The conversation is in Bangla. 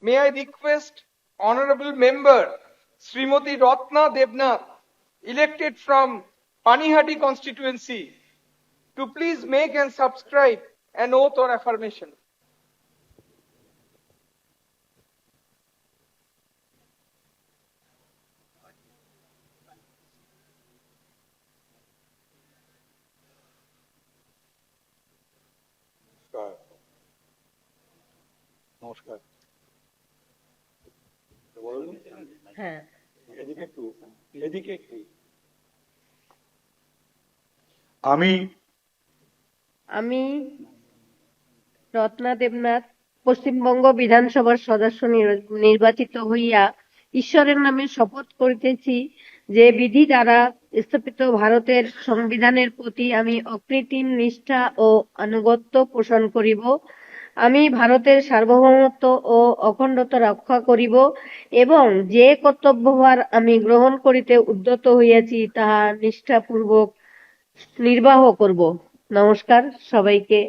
may I request Honorable Member Srimati Ratna Debnath, elected from Panihati constituency, to please make and subscribe an oath or affirmation. নমস্কার। হ্যাঁ, এদিকে একটু আমি আমি রত্না দেবনাথ পশ্চিমবঙ্গ বিধানসভার সদস্য নির্বাচিত হইয়া ঈশ্বরের নামে শপথ করিতেছি যে বিধি দ্বারা স্থাপিত ভারতের সংবিধানের প্রতি আমি অকৃত্রিম নিষ্ঠা ও আনুগত্য পোষণ করিব। আমি ভারতের সার্বভৌমত্ব ও অখণ্ডতা রক্ষা করিব এবং যে কর্তব্যভার আমি গ্রহণ করিতে উদ্যত হইয়াছি তাহা নিষ্ঠাপূর্বক নির্বাহ করব। নমস্কার সবাইকে।